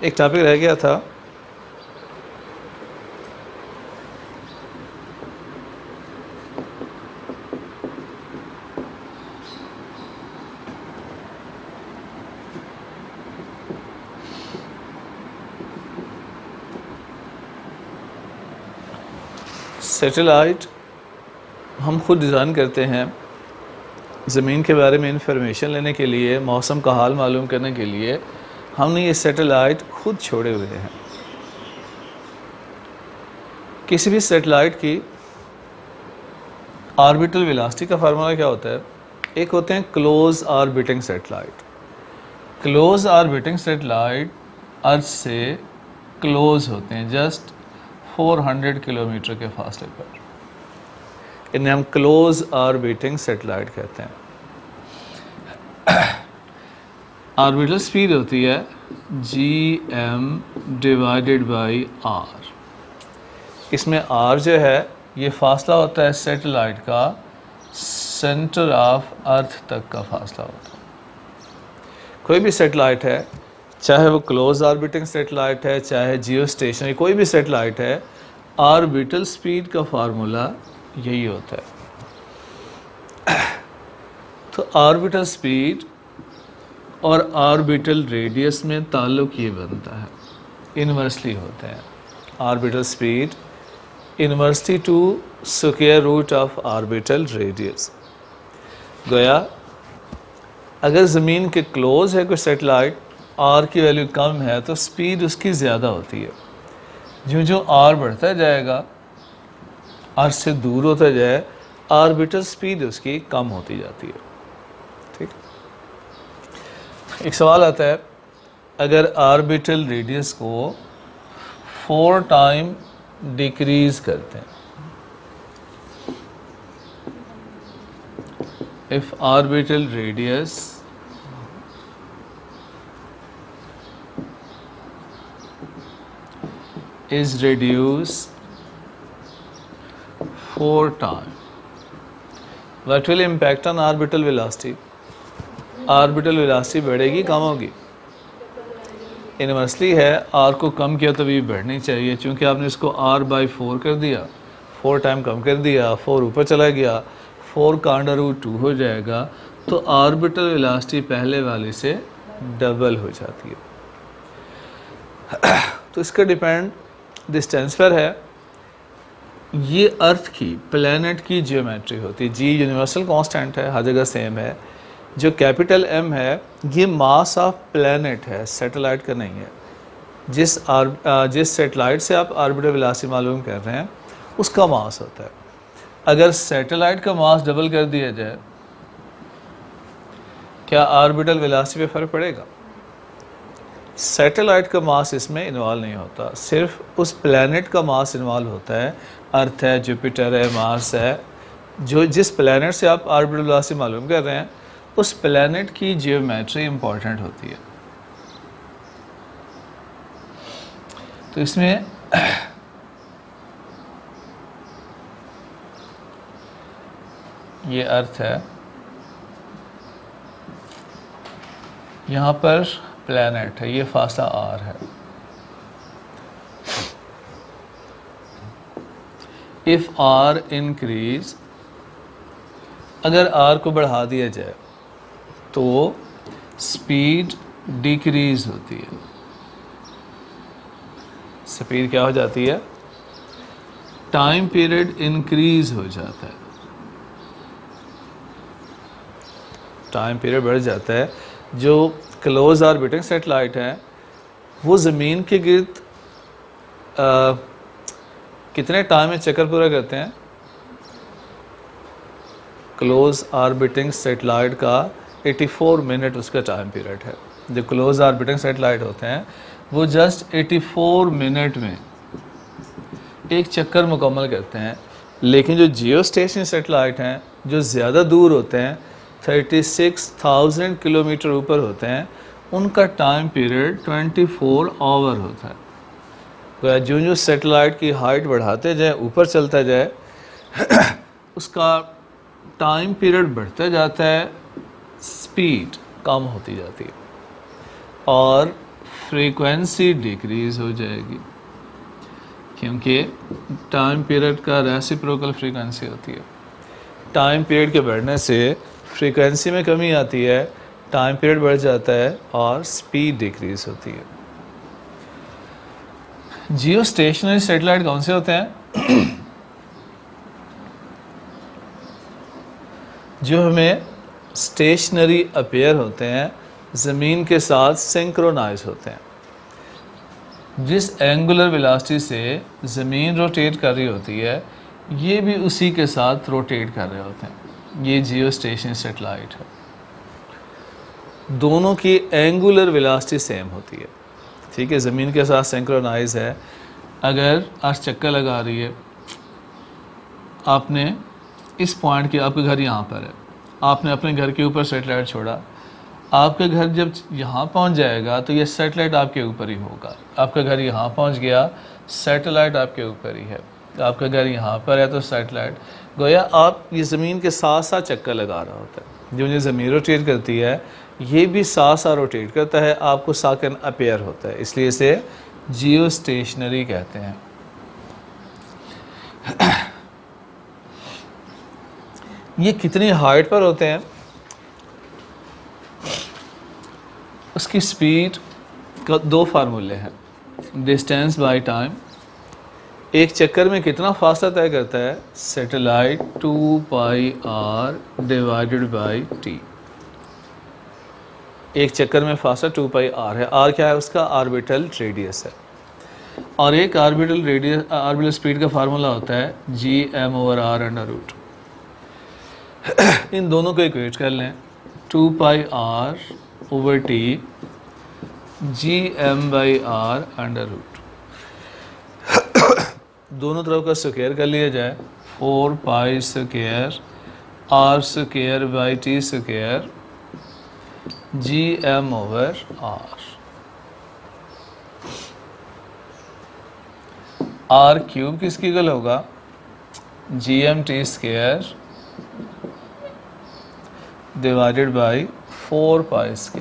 एक टॉपिक रह गया था, सैटेलाइट हम खुद डिज़ाइन करते हैं ज़मीन के बारे में इंफॉर्मेशन लेने के लिए, मौसम का हाल मालूम करने के लिए हमने ये सैटेलाइट खुद छोड़े हुए हैं। किसी भी सैटेलाइट की ऑर्बिटल वेलोसिटी का फार्मूला क्या होता है? एक होते हैं close orbiting satellite. Close orbiting satellite earth से क्लोज होते हैं, जस्ट 400 किलोमीटर के फासले पर। इन्हें हम क्लोज ऑर्बिटिंग सैटेलाइट कहते हैं। ऑर्बिटल स्पीड होती है gm डिवाइडेड बाई r। इसमें r जो है ये फासला होता है सैटेलाइट का सेंटर ऑफ अर्थ तक का फासला होता है। कोई भी सैटेलाइट है, चाहे वो क्लोज ऑर्बिटिंग सैटेलाइट है, चाहे जियो स्टेशनरी कोई भी सैटेलाइट है, ऑर्बिटल स्पीड का फार्मूला यही होता है। तो ऑर्बिटल स्पीड और ऑर्बिटल रेडियस में ताल्लुक ये बनता है, इन्वर्सली होते हैं। Orbital speed inversely to square root of orbital radius. गोया अगर ज़मीन के क्लोज है कोई सैटेलाइट, आर की वैल्यू कम है तो स्पीड उसकी ज़्यादा होती है। जो जो आर बढ़ता जाएगा, आर से दूर होता जाए, ऑर्बिटल स्पीड उसकी कम होती जाती है। ठीक। एक सवाल आता है, अगर ऑर्बिटल रेडियस को 4 टाइम डिक्रीज करते हैं, if orbital radius is reduced 4 times, what will impact on orbital velocity? Orbital velocity बढ़ेगी, कम होगी? इन्वर्सली है, r को कम किया तो भी बढ़नी चाहिए, क्योंकि आपने इसको r/4 कर दिया, 4 टाइम कम कर दिया, 4 ऊपर चला गया, 4 का अंडर रूट 2 हो जाएगा, तो ऑर्बिटल वेलोसिटी पहले वाले से डबल हो जाती है। तो इसका डिपेंड डिस्टेंस पर है। ये अर्थ की, प्लैनेट की जियोमेट्री होती है। जी यूनिवर्सल कांस्टेंट है, हर जगह सेम है। जो कैपिटल M है ये मास ऑफ प्लैनेट है, सैटेलाइट का नहीं है। जिस सैटेलाइट से आप ऑर्बिटल वेलोसिटी मालूम कर रहे हैं उसका मास होता है। अगर सैटेलाइट का मास डबल कर दिया जाए, क्या ऑर्बिटल वेलोसिटी पे फ़र्क पड़ेगा? सैटेलाइट का मास इसमें इन्वॉल्व नहीं होता, सिर्फ उस प्लैनेट का मास इन्वॉल्व होता है। अर्थ है, जुपिटर है, मार्स है, जिस प्लैनेट से आप ऑर्बिटल वेलोसिटी मालूम कर रहे हैं उस प्लैनेट की जियोमेट्री इम्पॉर्टेंट होती है। तो इसमें ये अर्थ है, यहाँ पर प्लैनेट है, ये फासला r है। इफ r इंक्रीज, अगर r को बढ़ा दिया जाए तो स्पीड डिक्रीज होती है। स्पीड क्या हो जाती है? टाइम पीरियड इंक्रीज हो जाता है, टाइम पीरियड बढ़ जाता है। जो क्लोज ऑर्बिटिंग सैटेलाइट है वो ज़मीन के गिर्द कितने टाइम में चक्कर पूरा करते हैं? क्लोज ऑर्बिटिंग सैटेलाइट का 84 मिनट उसका टाइम पीरियड है। जो क्लोज ऑर्बिटिंग सैटेलाइट होते हैं वो जस्ट 84 मिनट में एक चक्कर मुकम्मल करते हैं। लेकिन जो जियो स्टेशनरी सैटेलाइट हैं जो ज़्यादा दूर होते हैं, 36,000 किलोमीटर ऊपर होते हैं, उनका टाइम पीरियड 24 आवर होता है। तो जो सैटेलाइट की हाइट बढ़ाते जाए, ऊपर चलता जाए, उसका टाइम पीरियड बढ़ता जाता है, स्पीड कम होती जाती है और फ्रीक्वेंसी डिक्रीज़ हो जाएगी, क्योंकि टाइम पीरियड का रेसिप्रोकल फ्रीक्वेंसी होती है। टाइम पीरियड के बढ़ने से फ्रीक्वेंसी में कमी आती है, टाइम पीरियड बढ़ जाता है और स्पीड डिक्रीज होती है। जियो स्टेशनरी सैटेलाइट कौन से होते हैं? जो हमें स्टेशनरी अपीयर होते हैं, ज़मीन के साथ सिंक्रोनाइज होते हैं। जिस एंगुलर वेलोसिटी से ज़मीन रोटेट कर रही होती है, ये भी उसी के साथ रोटेट कर रहे होते हैं। ये जियो स्टेशनरी सैटेलाइट है। दोनों की एंगुलर वेलोसिटी सेम होती है, ठीक है, ज़मीन के साथ सिंक्रोनाइज है। अगर अर्थ चक्कर लगा रही है, आपने इस पॉइंट के, आपका घर यहाँ पर है, आपने अपने घर के ऊपर सैटेलाइट छोड़ा, आपका घर जब यहाँ पहुँच जाएगा तो ये सैटेलाइट आपके ऊपर ही होगा। आपका घर यहाँ पहुँच गया, सैटेलाइट आपके ऊपर ही है। आपका घर यहाँ पर है तो सैटेलाइट, गोया आप ये ज़मीन के साथ साथ चक्कर लगा रहा होता है। जो ज़मीन रोटेट करती है, ये भी साथ साथ रोटेट करता है, आपको साकन अपीयर होता है, इसलिए इसे जियो स्टेशनरी कहते हैं। ये कितनी हाइट पर होते हैं, उसकी स्पीड का दो फार्मूले हैं। डिस्टेंस बाय टाइम, एक चक्कर में कितना फासला तय करता है, satellite 2πr divided by T. एक चक्कर में फासला 2πr है। r क्या है उसका? ऑर्बिटल रेडियस है। और एक ऑर्बिटल रेडियस, ऑर्बिटल स्पीड का फार्मूला होता है gm/r अंडर रूट। इन दोनों को इक्वेट कर लें, 2πr/t gm/r अंडर रूट। दोनों तरफ का स्क्वायर कर लिया जाए, 4π² r² gm/r। r क्यूब किसकी इक्वल होगा? gmt² divided by 4π²।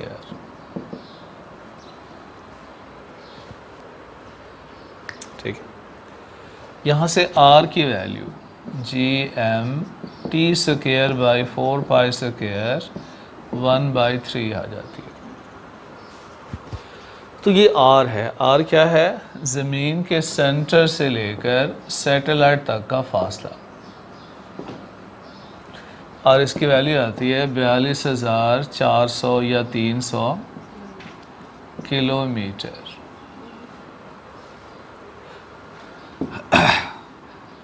ठीक है, यहाँ से r की वैल्यू gmt² बाई 4π² 1/3 आ जाती है। तो ये r है। r क्या है? ज़मीन के सेंटर से लेकर सैटेलाइट तक का फासला। और इसकी वैल्यू आती है 42,400 या 300 किलोमीटर।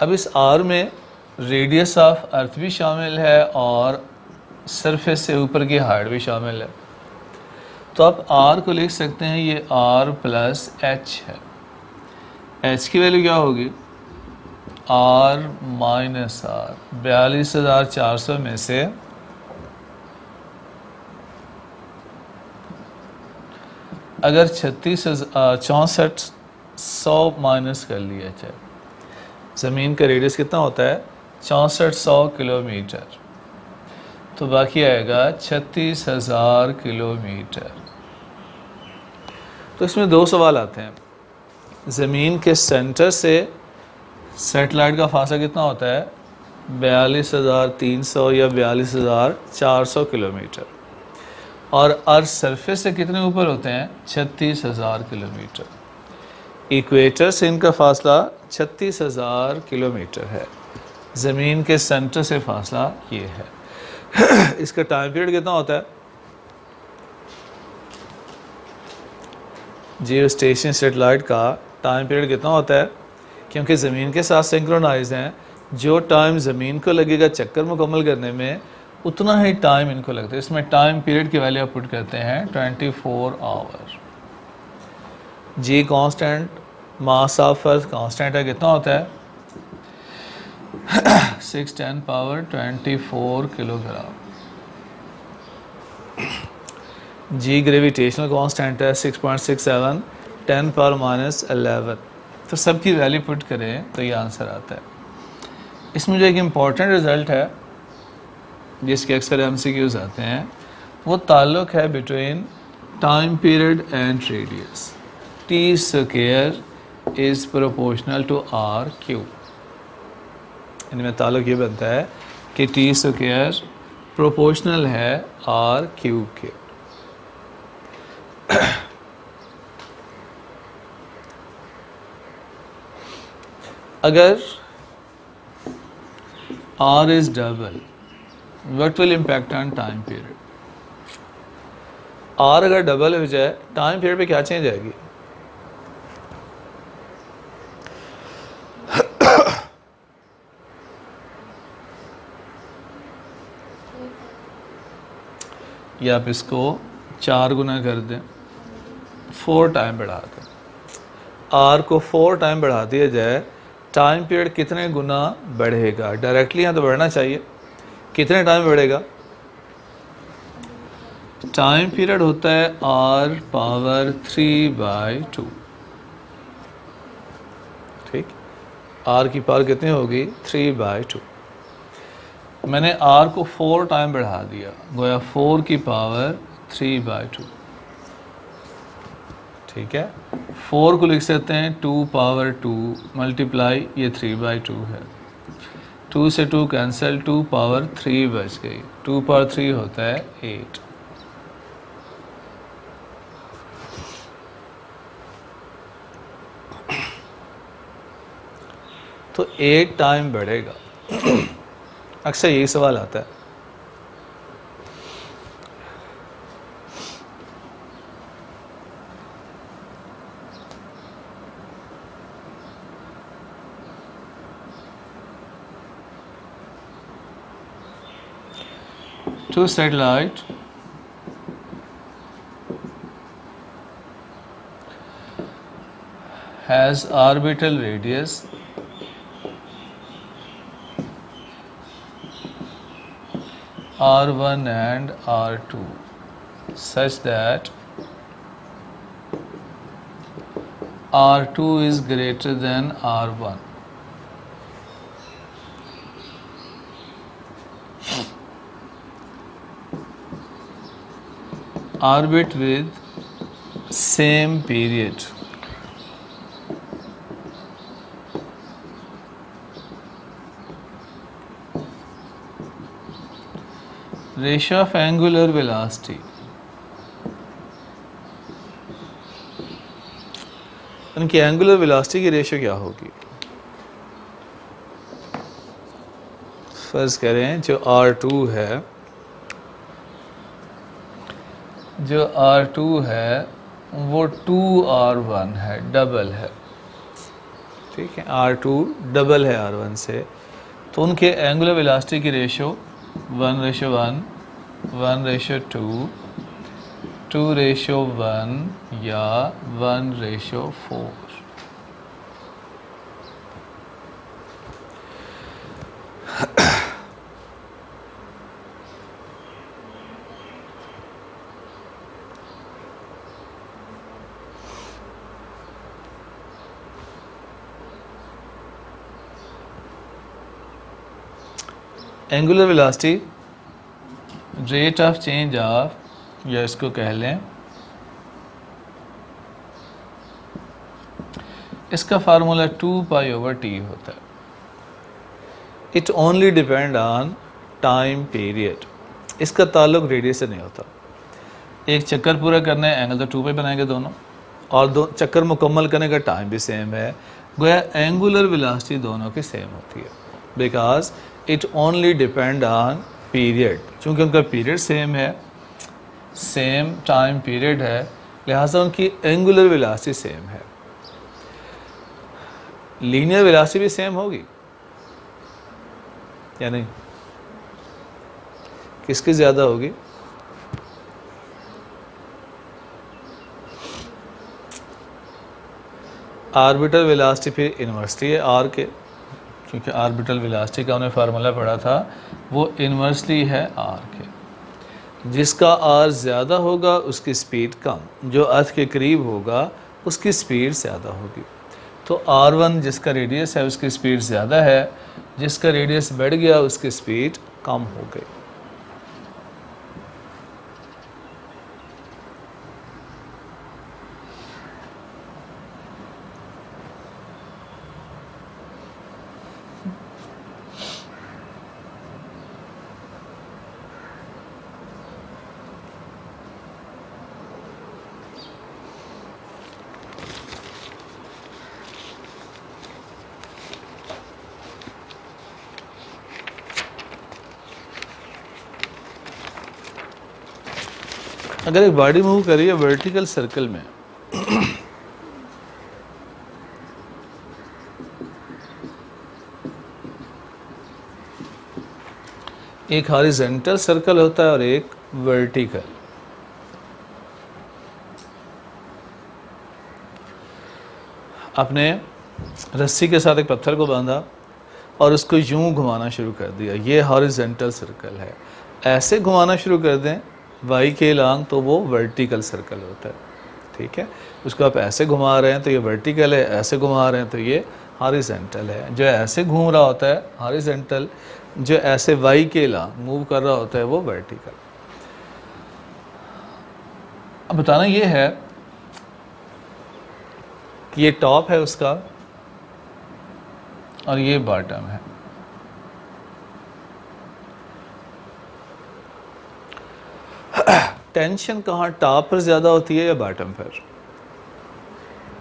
अब इस r में रेडियस ऑफ अर्थ भी शामिल है और सरफेस से ऊपर की हाइट भी शामिल है। तो आप r को लिख सकते हैं, ये r प्लस h है। h की वैल्यू क्या होगी? r minus r। 42,400 में से अगर 64,100 माइनस कर लिया जाए, ज़मीन का रेडियस कितना होता है? 6400 किलोमीटर, तो बाकी आएगा 36,000 किलोमीटर। तो इसमें दो सवाल आते हैं। ज़मीन के सेंटर से सैटेलाइट का फासला कितना होता है? 42,300 या 42,400 किलोमीटर। और अर्थ सरफेस से कितने ऊपर होते हैं? 36,000 किलोमीटर। इक्वेटर से इनका फासला 36,000 किलोमीटर है। ज़मीन के सेंटर से फासला ये है। इसका टाइम पीरियड कितना होता है? जियो स्टेशन सैटेलाइट का टाइम पीरियड कितना होता है? क्योंकि ज़मीन के साथ सिंक्रोनाइज हैं, जो टाइम ज़मीन को लगेगा चक्कर मुकम्मल करने में, उतना ही टाइम इनको लगता है। इसमें टाइम पीरियड की वैल्यू आप पुट करते हैं 24 hour. G constant, mass of earth constant है, कितना होता है? 6×10⁻24 किलोग्राम। जी ग्रेविटेशनल कांस्टेंट है 6.67 10⁻⁻11। तो सब की वैल्यू पुट करें तो ये आंसर आता है। इसमें जो एक इम्पॉर्टेंट रिज़ल्ट है जिसके अक्सर MCQs आते हैं, वो ताल्लुक है between time period and radius. T square is proportional to R cube. इनमें ताल्लुक ये बनता है कि टी स्क्वायर प्रोपोर्शनल है आर क्यूब के। अगर R is double, what will impact on time period? R अगर डबल हो जाए टाइम पीरियड पे क्या चेंज आएगी? या आप इसको 4 गुना कर दें, 4 टाइम बढ़ा दें। R को 4 टाइम बढ़ा दिया जाए, टाइम पीरियड कितने गुना बढ़ेगा? डायरेक्टली यहाँ तो बढ़ना चाहिए, कितने टाइम बढ़ेगा? टाइम पीरियड होता है R पावर 3/2। ठीक, R की पावर कितनी होगी? 3/2। मैंने R को 4 टाइम बढ़ा दिया, गोया 4 की पावर 3/2। ठीक है, 4 को लिख सकते हैं 2 पावर 2 मल्टीप्लाई ये 3/2 है। 2 से 2 कैंसिल, 2 पावर 3 बच गई। 2 पावर 3 होता है 8। तो 8 टाइम बढ़ेगा। अक्सर यही सवाल आता है। Two satellite has orbital radius R1 and R2 such that R2 is greater than R1. Orbit with same period. Ratio of angular velocity. उनकी एंगुलर वेलोसिटी की रेशियो क्या होगी? फर्ज करें जो R2 है, जो R2 है वो 2R1 है, डबल है। ठीक है, R2 डबल है R1 से, तो उनके एंगुलर वेलोसिटी की रेशियो 1:1, 1:2, 2:1 या 1:4। Angular velocity rate of change of, या इसको कह लें, इसका फार्मूला 2π/T होता है। It only depend on time period. इसका ताल्लुक रेडियस से नहीं होता। एक चक्कर पूरा करना है, एंगल तो 2π बनाएंगे दोनों, और दो चक्कर मुकम्मल करने का टाइम भी सेम है। गोया एंगुलर वेलोसिटी दोनों की सेम होती है, because it only depend on period. चूँकि उनका पीरियड सेम है, सेम टाइम पीरियड है, लिहाजा उनकी एंगुलर वेलोसिटी सेम है। लीनियर वेलोसिटी भी सेम होगी या नहीं? किसकी ज़्यादा होगी? आर्बिटल वेलोसिटी फिर इन्वर्सली है आर के, क्योंकि आर्बिटल वेलोसिटी का उन्हें फार्मूला पढ़ा था, वो इन्वर्सली है आर के। जिसका आर ज़्यादा होगा उसकी स्पीड कम, जो अर्थ के करीब होगा उसकी स्पीड ज़्यादा होगी। तो R1 जिसका रेडियस है उसकी स्पीड ज़्यादा है, जिसका रेडियस बढ़ गया उसकी स्पीड कम हो गई। अगर एक बॉडी मूव कर रही है वर्टिकल सर्कल में एक हॉरिजॉन्टल सर्कल होता है और एक वर्टिकल। आपने रस्सी के साथ एक पत्थर को बांधा और उसको यूं घुमाना शुरू कर दिया, ये हॉरिजॉन्टल सर्कल है। ऐसे घुमाना शुरू कर दें वाई के लॉन्ग तो वो वर्टिकल सर्कल होता है, ठीक है। उसको आप ऐसे घुमा रहे हैं तो ये वर्टिकल है, ऐसे घुमा रहे हैं तो ये हॉरिजॉन्टल है। जो ऐसे घूम रहा होता है हॉरिजॉन्टल, जो ऐसे वाई के लॉन्ग मूव कर रहा होता है वो वर्टिकल। अब बताना ये है कि ये टॉप है उसका और ये बॉटम है। टेंशन कहाँ टॉप पर ज़्यादा होती है या बॉटम पर?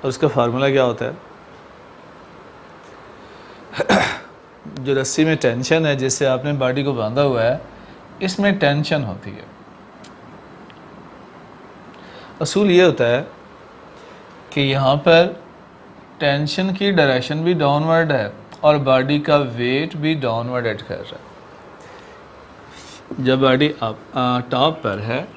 और उसका फार्मूला क्या होता है? जो रस्सी में टेंशन है जिससे आपने बॉडी को बांधा हुआ है, इसमें टेंशन होती है। असूल ये होता है कि यहाँ पर टेंशन की डायरेक्शन भी डाउनवर्ड है और बॉडी का वेट भी डाउनवर्ड एक्ट कर रहा है। जब बॉडी टॉप पर है,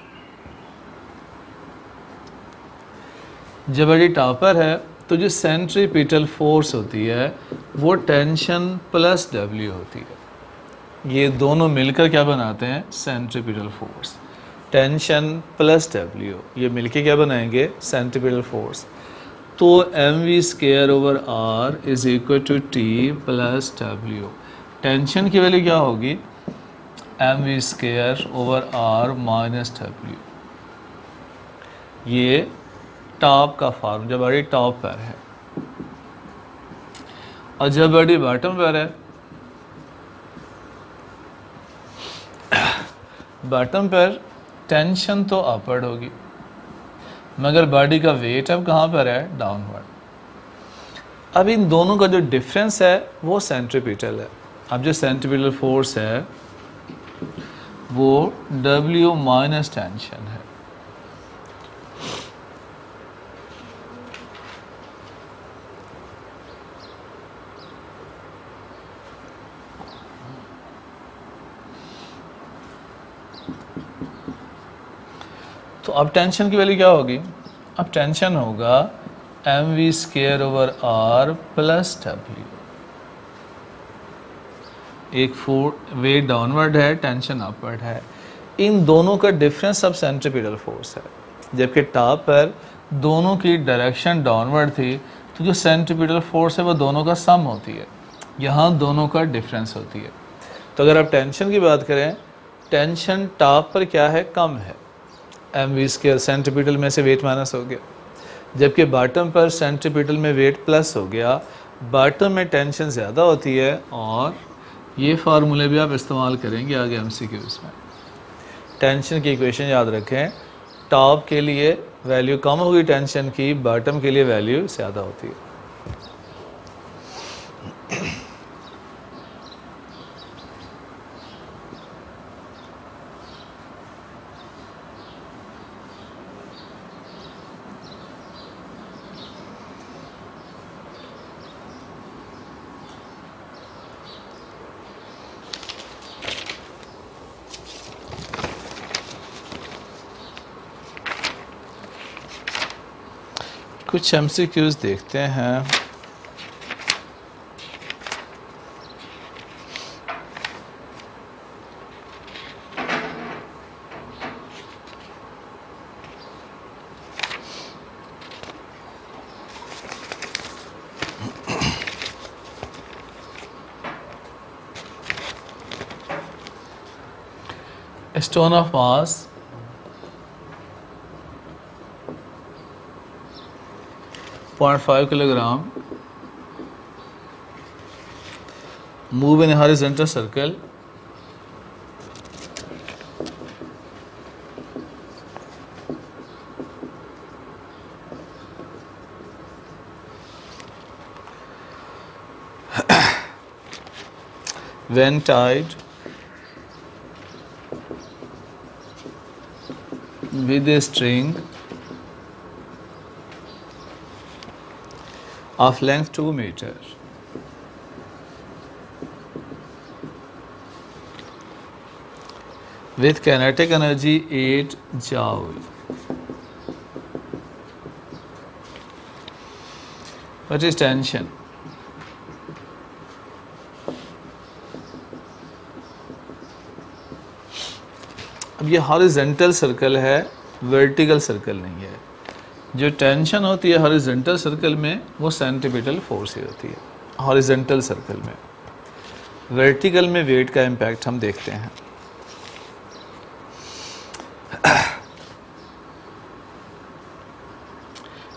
जब बॉडी टॉप पर है तो जो सेंट्रीपिटल फोर्स होती है वो टेंशन प्लस डब्ल्यू होती है। ये दोनों मिलकर क्या बनाते हैं? Centripetal force. Tension plus W ये मिलके क्या बनाएंगे? Centripetal force. तो mv² over r is equal to T plus W. Tension की वैल्यू क्या होगी? mv² over r minus W. ये टॉप का फॉर्म, जब बॉडी टॉप पर है। और जब बॉडी बॉटम पर है, बॉटम पर टेंशन तो अपवर्ड होगी मगर बॉडी का वेट अब कहाँ पर है? डाउनवर्ड। अब इन दोनों का जो डिफरेंस है वो सेंट्रीपिटल है। अब जो सेंट्रीपिटल फोर्स है वो W माइनस टेंशन है। तो अब टेंशन की वैल्यू क्या होगी? अब टेंशन होगा mv² over r plus W. एक वेट डाउनवर्ड है, टेंशन अपवर्ड है। इन दोनों का डिफरेंस अब सेंट्रीपिटल फोर्स है। जबकि टॉप पर दोनों की डायरेक्शन डाउनवर्ड थी तो जो सेंट्रीपिटल फोर्स है वो दोनों का सम होती है, यहाँ दोनों का डिफरेंस होती है। तो अगर आप टेंशन की बात करें, टेंशन टॉप पर क्या है? कम है, mv² सेंट्रीपिटल में से वेट माइनस हो गया। जबकि बॉटम पर सेंट्रीपिटल में वेट प्लस हो गया। बॉटम में टेंशन ज़्यादा होती है और ये फार्मूले भी आप इस्तेमाल करेंगे आगे MCQs में। टेंशन की इक्वेशन याद रखें, टॉप के लिए वैल्यू कम होगी टेंशन की, बॉटम के लिए वैल्यू ज़्यादा होती है। कुछ MCQs देखते हैं। Stone of mass 0.5 kilogram move in a horizontal circle when tied with a string of length 2 meters with kinetic energy 8 joule. What is tension? अब ये हॉरिजेंटल सर्कल है, वर्टिकल सर्कल नहीं है। जो टेंशन होती है हॉरिजेंटल सर्कल में वो सेंट्रीपिटल फोर्स ही होती है हॉरिजेंटल सर्कल में। वर्टिकल में वेट का इम्पैक्ट हम देखते हैं।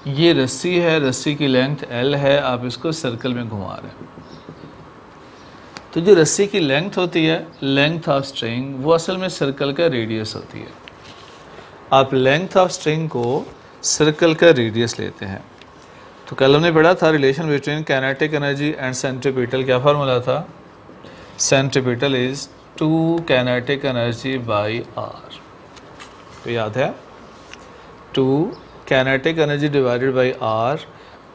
ये रस्सी है, रस्सी की लेंथ L है, आप इसको सर्कल में घुमा रहे हैं। तो जो रस्सी की लेंथ होती है, लेंथ ऑफ स्ट्रिंग, वो असल में सर्कल का रेडियस होती है। आप लेंथ ऑफ स्ट्रिंग को सर्कल का रेडियस लेते हैं। तो कल हमने पढ़ा था relation between kinetic energy and centripetal. क्या फार्मूला था? Centripetal is 2 kinetic energy by R. तो याद है 2 kinetic energy divided by R.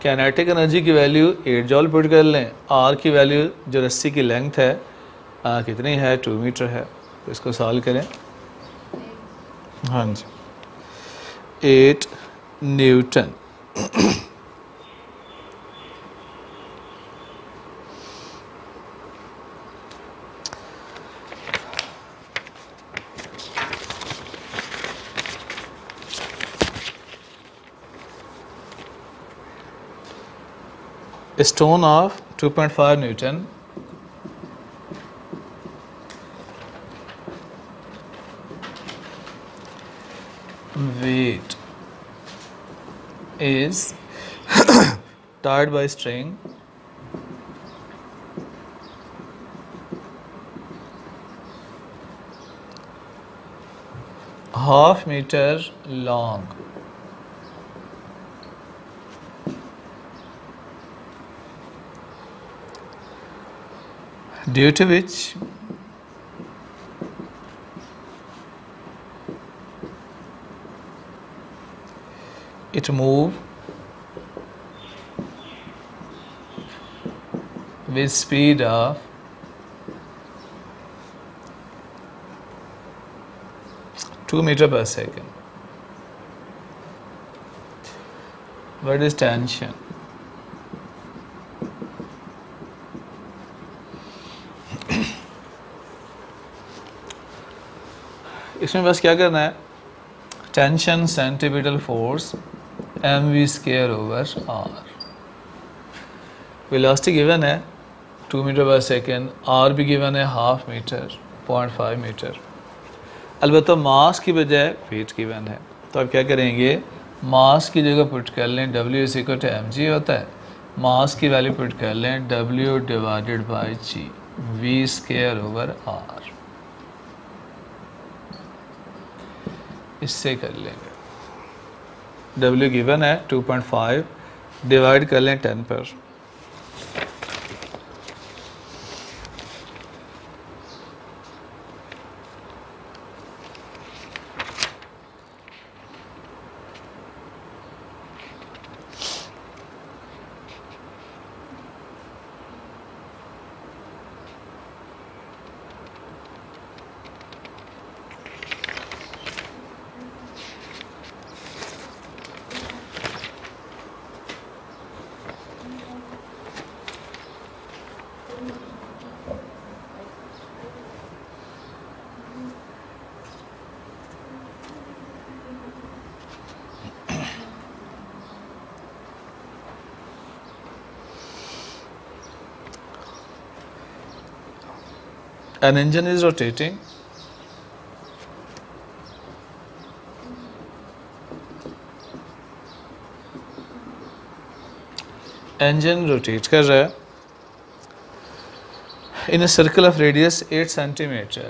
Kinetic energy की वैल्यू 8 जॉल पुट कर लें, आर की वैल्यू जो रस्सी की लेंथ है कितनी है? 2 मीटर है। तो इसको सॉल्व करें। हाँ जी, 8 Newton. A stone of 2.5 Newton weight is tied by string half meter long. Due to which it moves with speed of 2 meters per second. What is tension? इसमें बस क्या करना है, tension centripetal force mv square over r। Velocity given है 2 metre per second, r भी given है 1/2 metre 0.5 metre. अलबत्ता मास की बजाय वेट गिवन है, तो आप क्या करेंगे, मास की जगह पुट कर लें w = mg होता है, मास की वैल्यू पुट कर लें w divided by g, v square over r। इससे कर लेंगे, W गिवन है 2.5, डिवाइड कर लें 10 पर। An engine is rotating. Engine rotate कर रहा है in a circle of radius 8 centimeter.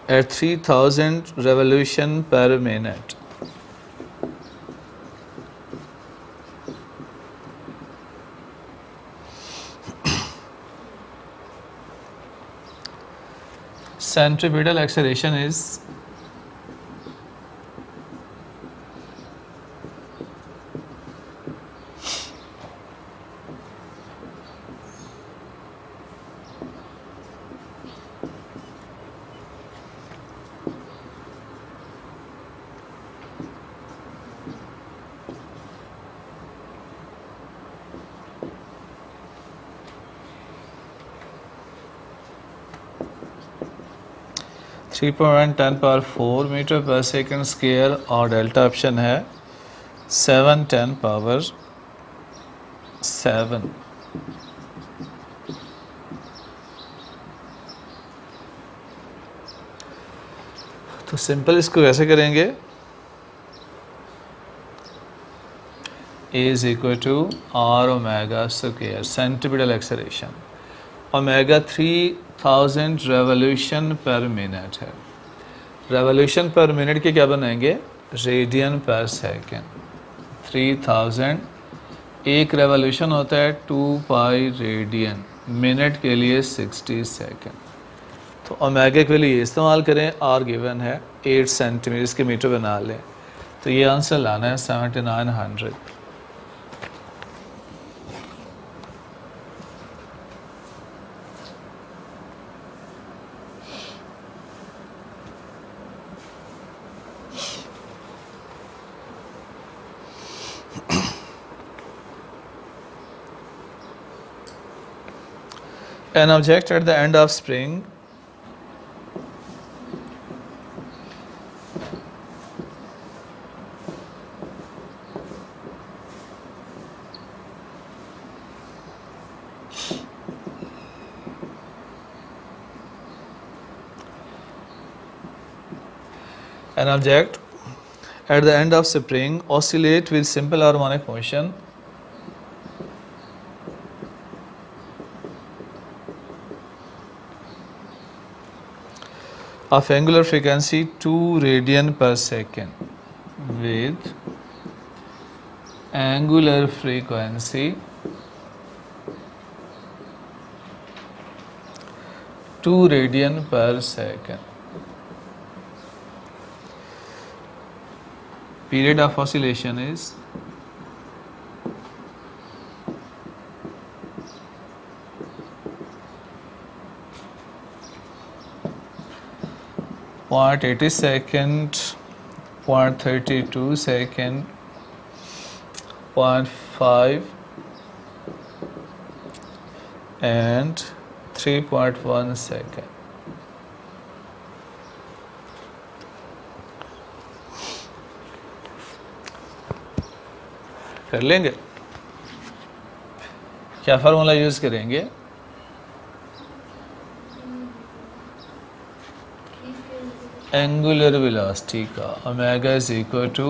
At 3000 revolution per minute. centripetal acceleration is 3.10 power 4 metre per second square और डेल्टा ऑप्शन है 710 पावर 7। तो सिंपल इसको कैसे करेंगे, A is equal to R omega square centimetre acceleration, omega 3000 revolution per minute है। Revolution per minute के क्या बनाएंगे, रेडियन पर सेकेंड। 3000 एक रेवोल्यूशन होता है 2 पाई रेडियन, मिनट के लिए 60 सेकेंड। तो ओमेगा के लिए इस्तेमाल करें, आर गिवन है 8 सेंटीमीटर, इसके मीटर बना लें। तो ये आंसर लाना है 7900। An object at the end of spring oscillate with simple harmonic motion of angular frequency 2 radian per second with angular frequency 2 radian per second. Period of oscillation is 0.80 second, 0.32 second, 0.5 and 3.1 second. कर लेंगे। क्या formula use करेंगे, angular velocity का omega is equal to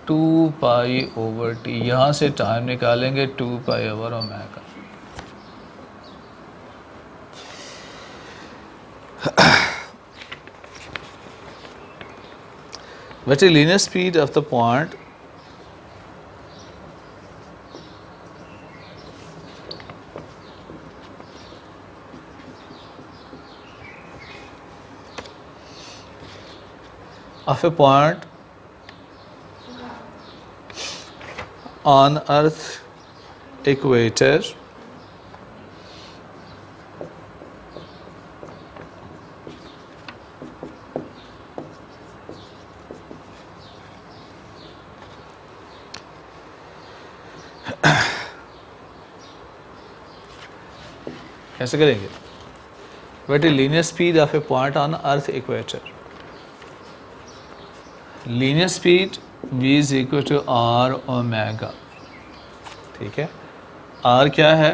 2 pi over T. यहाँ से time निकालेंगे 2 pi over omega. What is linear speed of the point of a point on Earth equator कैसे करेंगे, what is linear speed of a point on Earth equator? Linear speed v is equal to R omega. ठीक है, r क्या है,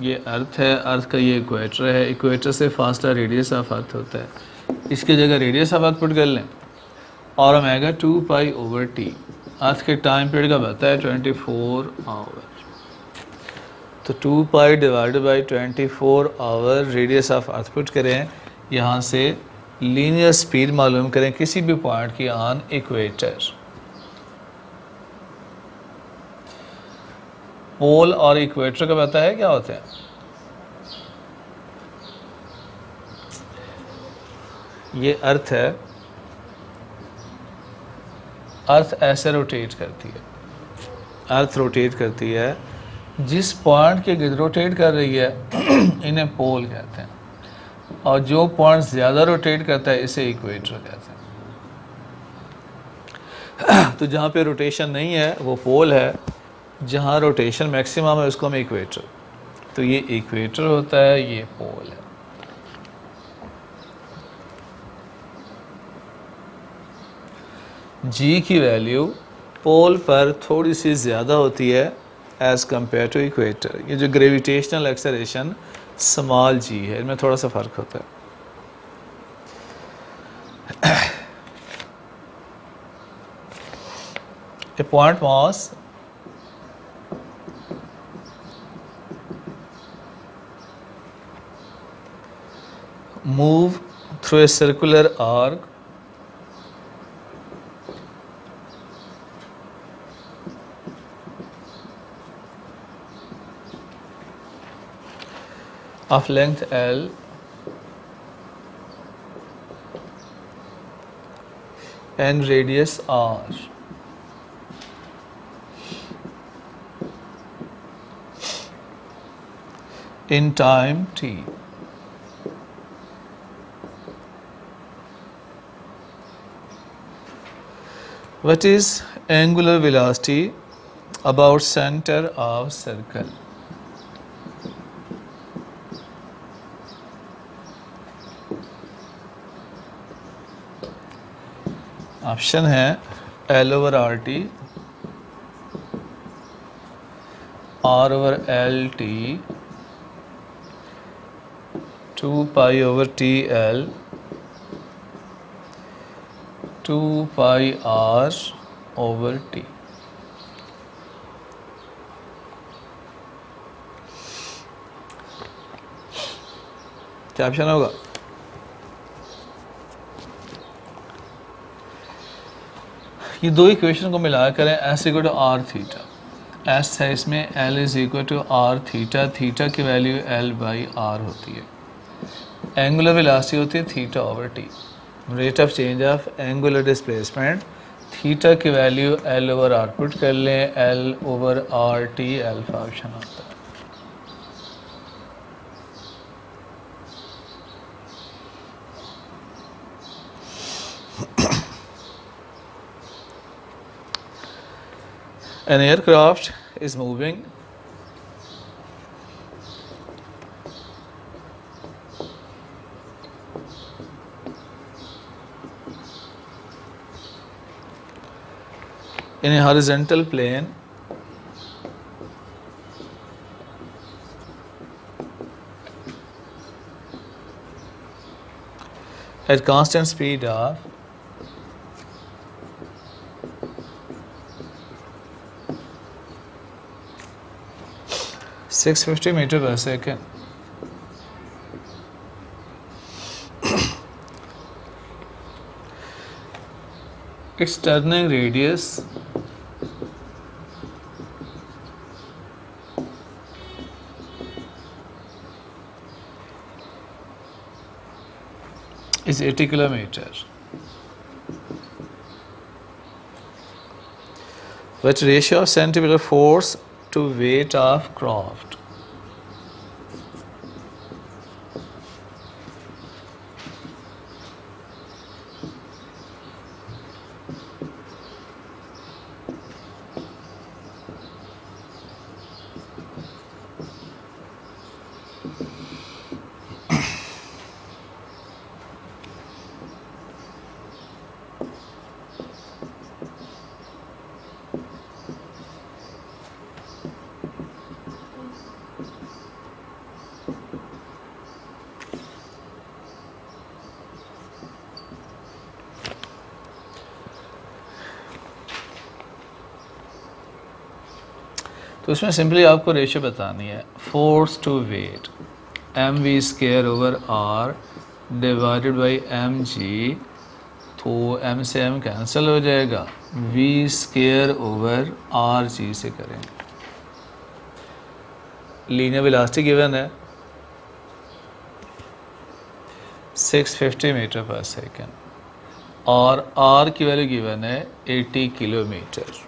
ये अर्थ है, अर्थ का ये इक्वेटर है, इक्वेटर से फासला रेडियस ऑफ अर्थ होता है, इसकी जगह रेडियस ऑफ अर्थ पुट कर लें और omega 2 pi over T. Earth के टाइम पीरियड का बताया 24 आवर, तो 2 pi divided by 24 hour radius of earth put करें, यहाँ से लीनियर स्पीड मालूम करें किसी भी पॉइंट की ऑन इक्वेटर। पोल और इक्वेटर का पता है क्या होते हैं, ये अर्थ है, अर्थ ऐसे रोटेट करती है, अर्थ रोटेट करती है, जिस पॉइंट के गिर्द रोटेट कर रही है इन्हें पोल कहते हैं, और जो पॉइंट ज़्यादा रोटेट करता है इसे इक्वेटर कहते हैं। तो जहाँ पे रोटेशन नहीं है वो पोल है, जहाँ रोटेशन मैक्सिमम है उसको हम इक्वेटर, तो ये इक्वेटर होता है, ये पोल है। जी की वैल्यू पोल पर थोड़ी सी ज़्यादा होती है एज़ कम्पेयर टू इक्वेटर। ये जो ग्रेविटेशनल एक्सेलरेशन स्मॉल जी है, इनमें थोड़ा सा फ़र्क होता है। A point mass move through a circular arc of length L and radius R in time t. What is angular velocity about center of circle? Option है L over RT, R over LT, 2 pi over TL, 2 pi R over T। क्या option होगा? ये दो equation को मिला करें, S equal to R theta, S है इसमें, L is equal to R theta, theta की वैल्यू एल बाई आर होती है, एंगुलर वेलोसिटी होती है theta over T, rate of change of angular displacement, theta की value L over R put कर लें, L over R T alpha option आता है। An aircraft is moving in a horizontal plane at constant speed of 650 meter per second. Its turning radius is 80 kilometers. What ratio of centripetal force to weight of craft? तो उसमें simply आपको ratio बतानी है, force to weight M V square over R divided by M G, तो M से M cancel हो जाएगा, V square over R G से करेंगे। लीनियर वेलोसिटी गिवन है, 650 मीटर पर सेकेंड और आर की वैल्यू गिवन है 80 किलोमीटर।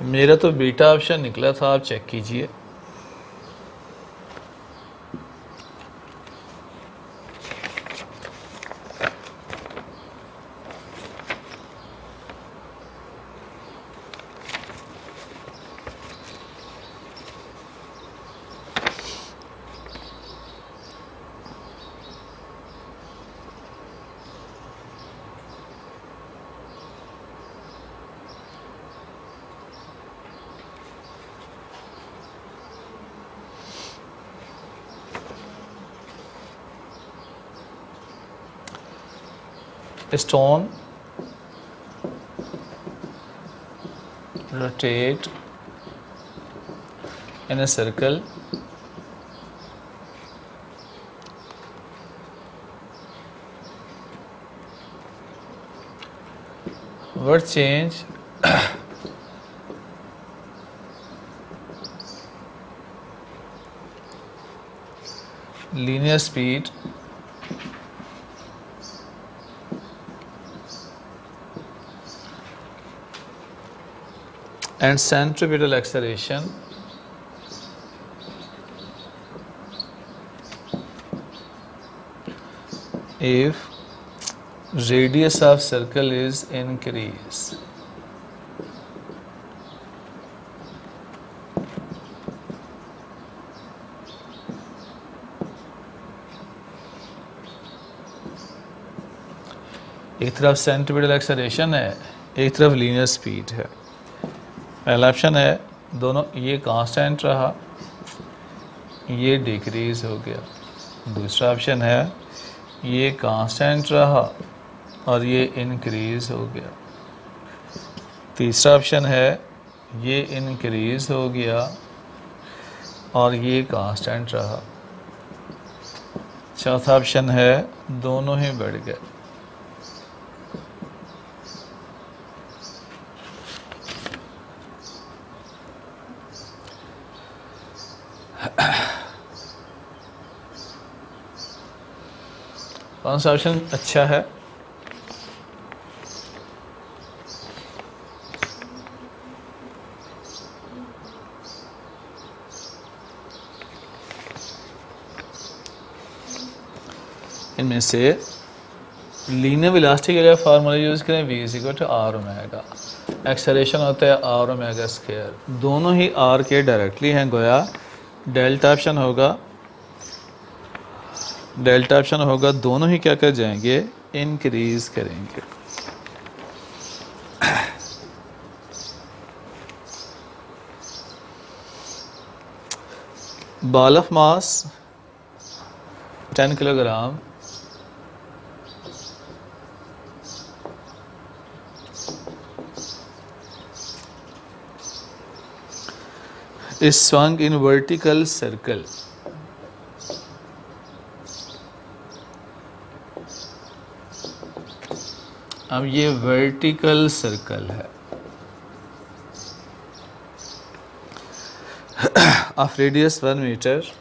मेरा तो बीटा ऑप्शन निकला था, आप चेक कीजिए। Stone rotate in a circle what change linear speed and centripetal acceleration if radius of circle is increased. एक तरफ सेंट्रीपिटल एक्सेलरेशन है, एक तरफ लीनियर स्पीड है। पहला ऑप्शन है दोनों ये कांस्टेंट रहा, ये डिक्रीज हो गया। दूसरा ऑप्शन है ये कांस्टेंट रहा और ये इंक्रीज हो गया। तीसरा ऑप्शन है ये इंक्रीज हो गया और ये कांस्टेंट रहा। चौथा ऑप्शन है दोनों ही बढ़ गए। कौन सा ऑप्शन अच्छा है? इनमें से लीनियर वेलोसिटी के लिए फार्मूला यूज़ करें v is equal to R omega. Acceleration होता है आर ओमेगा स्क्वायर। दोनों ही आर के डायरेक्टली हैं, गोया डेल्टा ऑप्शन होगा। डेल्टा ऑप्शन होगा दोनों ही क्या कर जाएंगे, इंक्रीज करेंगे। Ball of mass 10 kilogram is swung in vertical circle. अब ये वर्टिकल सर्कल है of radius 1 metre.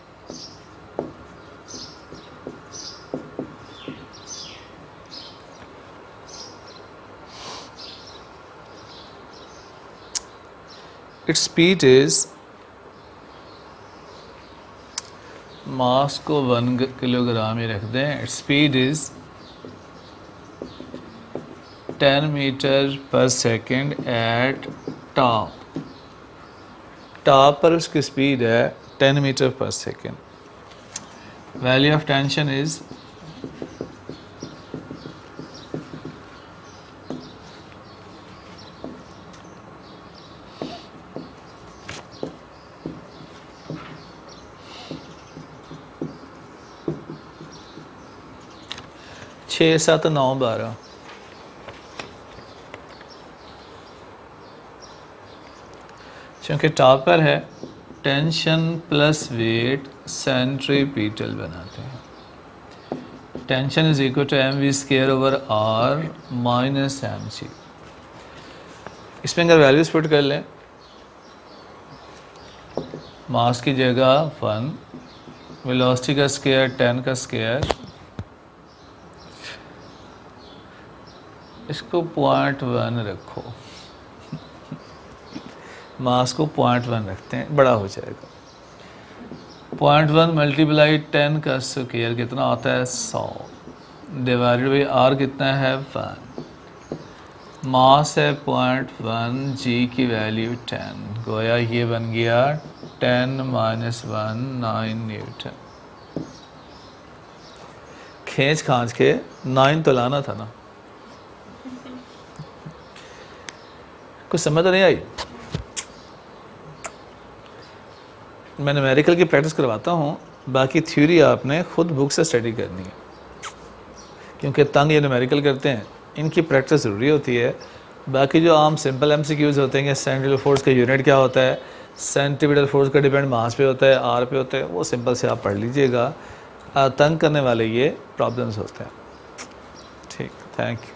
Its speed is, mass को 1 किलोग्राम ही रख दें। Its speed is 10 metre per second at top. Top पर उसकी स्पीड है 10 metre per second. Value of tension is छः 7 9 12। क्योंकि टॉप पर है, टेंशन प्लस वेट सेंट्रीपिटल बनाते हैं। Tension is equal to M V square over R minus M G. इसमें अगर वैल्यूज पुट कर लें मास की जगह 1, वेलोसिटी का स्क्वायर 10 का स्क्वायर, इसको 0.1 रखो, मास को 0.1 रखते हैं, बड़ा हो जाएगा। 0.1 मल्टीप्लाई 10 का स्क्वायर कितना होता है 100, डिवाइडेड बाई आर कितना है 1, मास है 0.1, जी की वैल्यू 10, गोया ये बन गया 10 - 1 9 न्यूटन। खींच खांच के 9 तो लाना था ना। कुछ समझ तो नहीं आई? मैं न्यूमेरिकल की प्रैक्टिस करवाता हूँ, बाकी थ्योरी आपने खुद बुक से स्टडी करनी है, क्योंकि तंग ये न्यूमेरिकल करते हैं, इनकी प्रैक्टिस ज़रूरी होती है। बाकी जो आम सिंपल MCQs होते हैं कि सेंट्रिफिकल फोर्स का यूनिट क्या होता है, सेंट्रीपिटल फोर्स का डिपेंड मास पे होता है, आर पे होता है, वो सिंपल से आप पढ़ लीजिएगा। तंग करने वाले ये प्रॉब्लम्स होते हैं। ठीक, थैंक यू।